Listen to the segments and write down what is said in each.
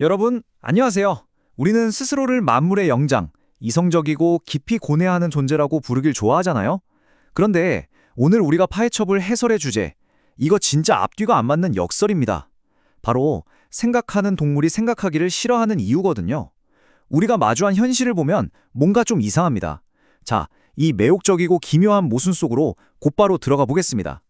여러분, 안녕하세요. 우리는 스스로를 만물의 영장, 이성적이고 깊이 고뇌하는 존재라고 부르길 좋아하잖아요. 그런데 오늘 우리가 파헤쳐볼 해설의 주제, 이거 진짜 앞뒤가 안 맞는 역설입니다. 바로 생각하는 동물이 생각하기를 싫어하는 이유거든요. 우리가 마주한 현실을 보면 뭔가 좀 이상합니다. 자, 이 매혹적이고 기묘한 모순 속으로 곧바로 들어가 보겠습니다.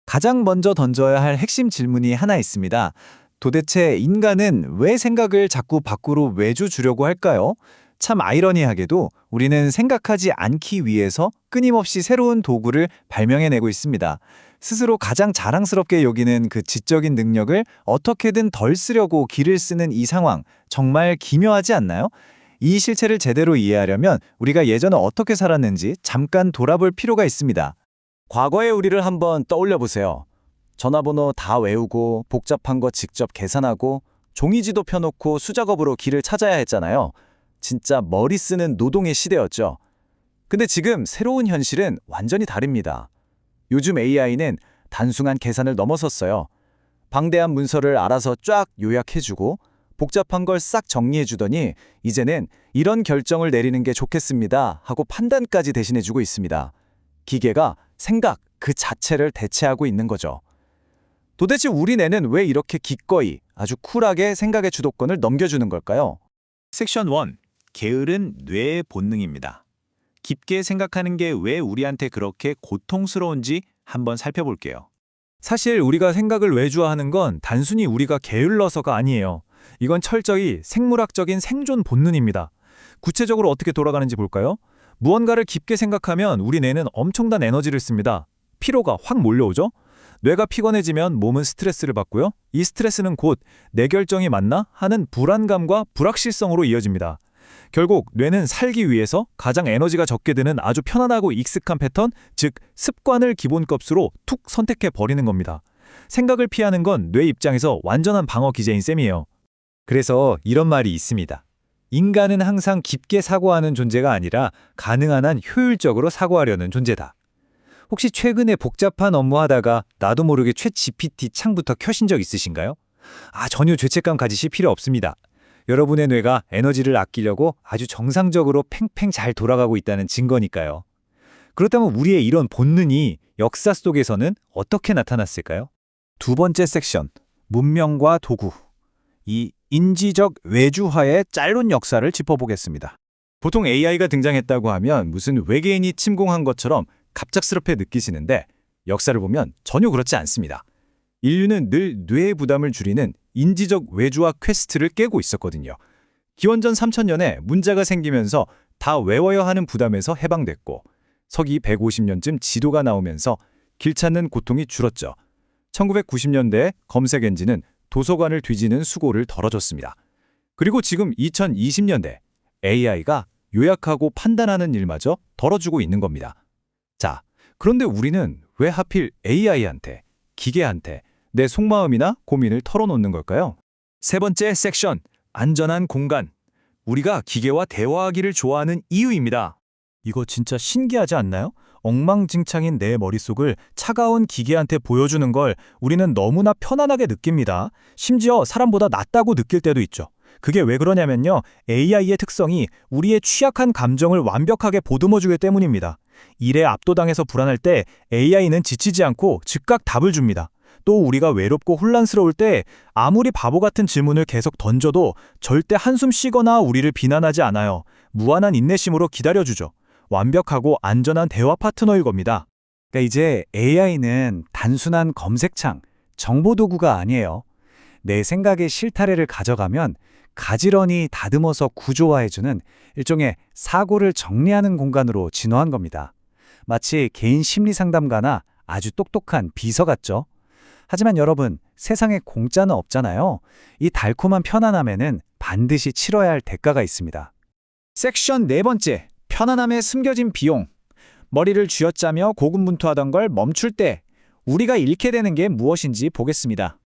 가장 먼저 던져야 할 핵심 질문이 하나 있습니다. 도대체 인간은 왜 생각을 자꾸 밖으로 외주 주려고 할까요? 참 아이러니하게도 우리는 생각하지 않기 위해서 끊임없이 새로운 도구를 발명해내고 있습니다. 스스로 가장 자랑스럽게 여기는 그 지적인 능력을 어떻게든 덜 쓰려고 기를 쓰는 이 상황, 정말 기묘하지 않나요? 이 실체를 제대로 이해하려면 우리가 예전에 어떻게 살았는지 잠깐 돌아볼 필요가 있습니다. 과거의 우리를 한번 떠올려 보세요. 전화번호 다 외우고 복잡한 거 직접 계산하고 종이지도 펴놓고 수작업으로 길을 찾아야 했잖아요. 진짜 머리 쓰는 노동의 시대였죠. 근데 지금 새로운 현실은 완전히 다릅니다. 요즘 AI는 단순한 계산을 넘어섰어요. 방대한 문서를 알아서 쫙 요약해주고 복잡한 걸 싹 정리해주더니 이제는 이런 결정을 내리는 게 좋겠습니다 하고 판단까지 대신해주고 있습니다. 기계가 생각 그 자체를 대체하고 있는 거죠. 도대체 우리 뇌는 왜 이렇게 기꺼이 아주 쿨하게 생각의 주도권을 넘겨주는 걸까요? 섹션 1. 게으른 뇌의 본능입니다. 깊게 생각하는 게 왜 우리한테 그렇게 고통스러운지 한번 살펴볼게요. 사실 우리가 생각을 외주화하는 건 단순히 우리가 게을러서가 아니에요. 이건 철저히 생물학적인 생존 본능입니다. 구체적으로 어떻게 돌아가는지 볼까요? 무언가를 깊게 생각하면 우리 뇌는 엄청난 에너지를 씁니다. 피로가 확 몰려오죠? 뇌가 피곤해지면 몸은 스트레스를 받고요. 이 스트레스는 곧 내 결정이 맞나 하는 불안감과 불확실성으로 이어집니다. 결국 뇌는 살기 위해서 가장 에너지가 적게 드는 아주 편안하고 익숙한 패턴, 즉 습관을 기본값으로 툭 선택해 버리는 겁니다. 생각을 피하는 건 뇌 입장에서 완전한 방어 기제인 셈이에요. 그래서 이런 말이 있습니다. 인간은 항상 깊게 사고하는 존재가 아니라 가능한 한 효율적으로 사고하려는 존재다. 혹시 최근에 복잡한 업무 하다가 나도 모르게 챗 GPT 창부터 켜신 적 있으신가요? 전혀 죄책감 가지실 필요 없습니다. 여러분의 뇌가 에너지를 아끼려고 아주 정상적으로 팽팽 잘 돌아가고 있다는 증거니까요. 그렇다면 우리의 이런 본능이 역사 속에서는 어떻게 나타났을까요? 두 번째 섹션, 문명과 도구. 이 인지적 외주화의 짧은 역사를 짚어보겠습니다. 보통 AI가 등장했다고 하면 무슨 외계인이 침공한 것처럼 갑작스럽게 느끼시는데 역사를 보면 전혀 그렇지 않습니다. 인류는 늘 뇌의 부담을 줄이는 인지적 외주화 퀘스트를 깨고 있었거든요. 기원전 3000년에 문자가 생기면서 다 외워야 하는 부담에서 해방됐고 서기 150년쯤 지도가 나오면서 길 찾는 고통이 줄었죠. 1990년대에 검색 엔진은 도서관을 뒤지는 수고를 덜어줬습니다. 그리고 지금 2020년대 AI가 요약하고 판단하는 일마저 덜어주고 있는 겁니다. 자, 그런데 우리는 왜 하필 AI한테, 기계한테 내 속마음이나 고민을 털어놓는 걸까요? 세 번째 섹션, 안전한 공간. 우리가 기계와 대화하기를 좋아하는 이유입니다. 이거 진짜 신기하지 않나요? 엉망진창인 내 머릿속을 차가운 기계한테 보여주는 걸 우리는 너무나 편안하게 느낍니다. 심지어 사람보다 낫다고 느낄 때도 있죠. 그게 왜 그러냐면요. AI의 특성이 우리의 취약한 감정을 완벽하게 보듬어주기 때문입니다. 일에 압도당해서 불안할 때 AI는 지치지 않고 즉각 답을 줍니다. 또 우리가 외롭고 혼란스러울 때 아무리 바보 같은 질문을 계속 던져도 절대 한숨 쉬거나 우리를 비난하지 않아요. 무한한 인내심으로 기다려주죠. 완벽하고 안전한 대화 파트너일 겁니다. 그러니까 이제 AI는 단순한 검색창, 정보도구가 아니에요. 내 생각의 실타래를 가져가면 가지런히 다듬어서 구조화해주는 일종의 사고를 정리하는 공간으로 진화한 겁니다. 마치 개인 심리상담가나 아주 똑똑한 비서 같죠? 하지만 여러분, 세상에 공짜는 없잖아요. 이 달콤한 편안함에는 반드시 치러야 할 대가가 있습니다. 섹션 네 번째, 편안함에 숨겨진 비용. 머리를 쥐어짜며 고군분투하던 걸 멈출 때 우리가 잃게 되는 게 무엇인지 보겠습니다.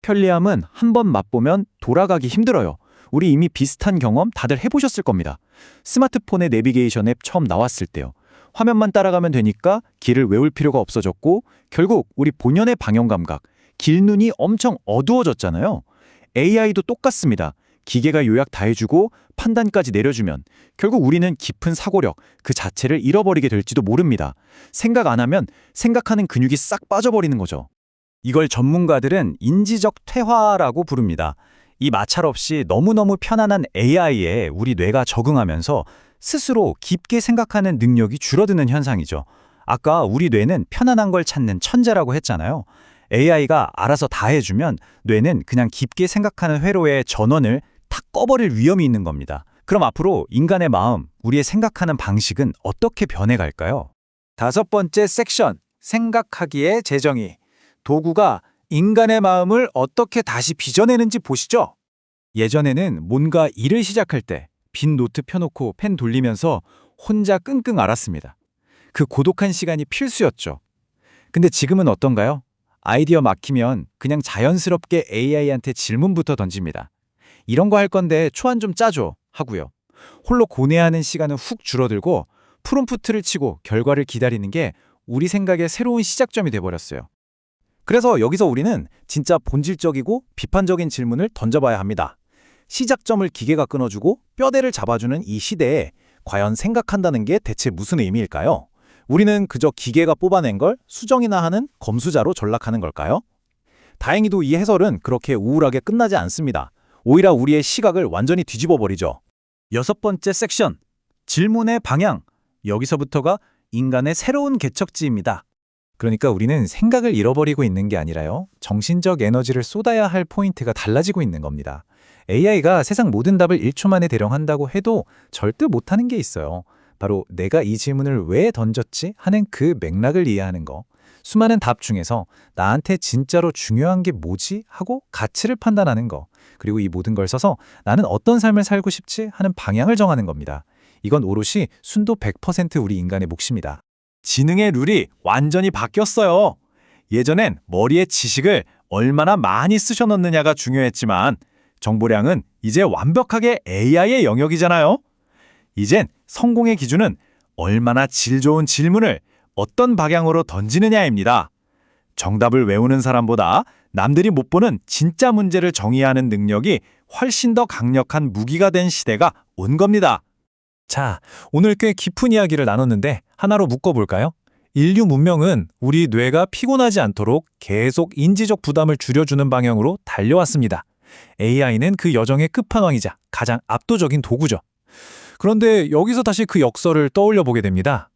편리함은 한 번 맛보면 돌아가기 힘들어요. 우리 이미 비슷한 경험 다들 해보셨을 겁니다. 스마트폰의 내비게이션 앱 처음 나왔을 때요. 화면만 따라가면 되니까 길을 외울 필요가 없어졌고 결국 우리 본연의 방향 감각, 길 눈이 엄청 어두워졌잖아요. AI도 똑같습니다. 기계가 요약 다 해주고 판단까지 내려주면 결국 우리는 깊은 사고력 그 자체를 잃어버리게 될지도 모릅니다. 생각 안 하면 생각하는 근육이 싹 빠져버리는 거죠. 이걸 전문가들은 인지적 퇴화라고 부릅니다. 이 마찰 없이 너무너무 편안한 AI에 우리 뇌가 적응하면서 스스로 깊게 생각하는 능력이 줄어드는 현상이죠. 아까 우리 뇌는 편안한 걸 찾는 천재라고 했잖아요. AI가 알아서 다 해주면 뇌는 그냥 깊게 생각하는 회로의 전원을 탁 꺼버릴 위험이 있는 겁니다. 그럼 앞으로 인간의 마음, 우리의 생각하는 방식은 어떻게 변해갈까요? 5번째 섹션, 생각하기의 재정의. 도구가 인간의 마음을 어떻게 다시 빚어내는지 보시죠. 예전에는 뭔가 일을 시작할 때 빈 노트 펴놓고 펜 돌리면서 혼자 끙끙 앓았습니다. 그 고독한 시간이 필수였죠. 근데 지금은 어떤가요? 아이디어 막히면 그냥 자연스럽게 AI한테 질문부터 던집니다. 이런 거 할 건데 초안 좀 짜줘 하고요. 홀로 고뇌하는 시간은 훅 줄어들고 프롬프트를 치고 결과를 기다리는 게 우리 생각의 새로운 시작점이 돼버렸어요. 그래서 여기서 우리는 진짜 본질적이고 비판적인 질문을 던져봐야 합니다. 시작점을 기계가 끊어주고 뼈대를 잡아주는 이 시대에 과연 생각한다는 게 대체 무슨 의미일까요? 우리는 그저 기계가 뽑아낸 걸 수정이나 하는 검수자로 전락하는 걸까요? 다행히도 이 해설은 그렇게 우울하게 끝나지 않습니다. 오히려 우리의 시각을 완전히 뒤집어 버리죠. 6번째 섹션, 질문의 방향. 여기서부터가 인간의 새로운 개척지입니다. 그러니까 우리는 생각을 잃어버리고 있는 게 아니라요. 정신적 에너지를 쏟아야 할 포인트가 달라지고 있는 겁니다. AI가 세상 모든 답을 1초 만에 대령한다고 해도 절대 못하는 게 있어요. 바로 내가 이 질문을 왜 던졌지 하는 그 맥락을 이해하는 거. 수많은 답 중에서 나한테 진짜로 중요한 게 뭐지 하고 가치를 판단하는 거. 그리고 이 모든 걸 써서 나는 어떤 삶을 살고 싶지 하는 방향을 정하는 겁니다. 이건 오롯이 순도 100% 우리 인간의 몫입니다. 지능의 룰이 완전히 바뀌었어요. 예전엔 머리에 지식을 얼마나 많이 쑤셔 넣느냐가 중요했지만 정보량은 이제 완벽하게 AI의 영역이잖아요. 이젠 성공의 기준은 얼마나 질 좋은 질문을 어떤 방향으로 던지느냐입니다. 정답을 외우는 사람보다 남들이 못 보는 진짜 문제를 정의하는 능력이 훨씬 더 강력한 무기가 된 시대가 온 겁니다. 자, 오늘 꽤 깊은 이야기를 나눴는데 하나로 묶어볼까요? 인류 문명은 우리 뇌가 피곤하지 않도록 계속 인지적 부담을 줄여주는 방향으로 달려왔습니다. AI는 그 여정의 끝판왕이자 가장 압도적인 도구죠. 그런데 여기서 다시 그 역설을 떠올려 보게 됩니다.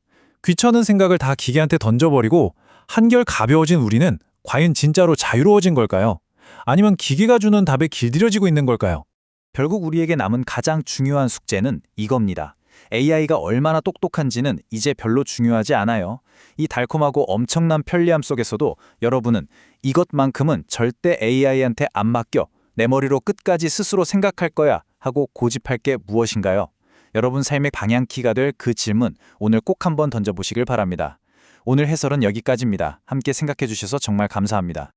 귀찮은 생각을 다 기계한테 던져버리고 한결 가벼워진 우리는 과연 진짜로 자유로워진 걸까요? 아니면 기계가 주는 답에 길들여지고 있는 걸까요? 결국 우리에게 남은 가장 중요한 숙제는 이겁니다. AI가 얼마나 똑똑한지는 이제 별로 중요하지 않아요. 이 달콤하고 엄청난 편리함 속에서도 여러분은 이것만큼은 절대 AI한테 안 맡겨. 내 머리로 끝까지 스스로 생각할 거야 하고 고집할 게 무엇인가요? 여러분 삶의 방향키가 될 그 질문 오늘 꼭 한번 던져보시길 바랍니다. 오늘 해설은 여기까지입니다. 함께 생각해 주셔서 정말 감사합니다.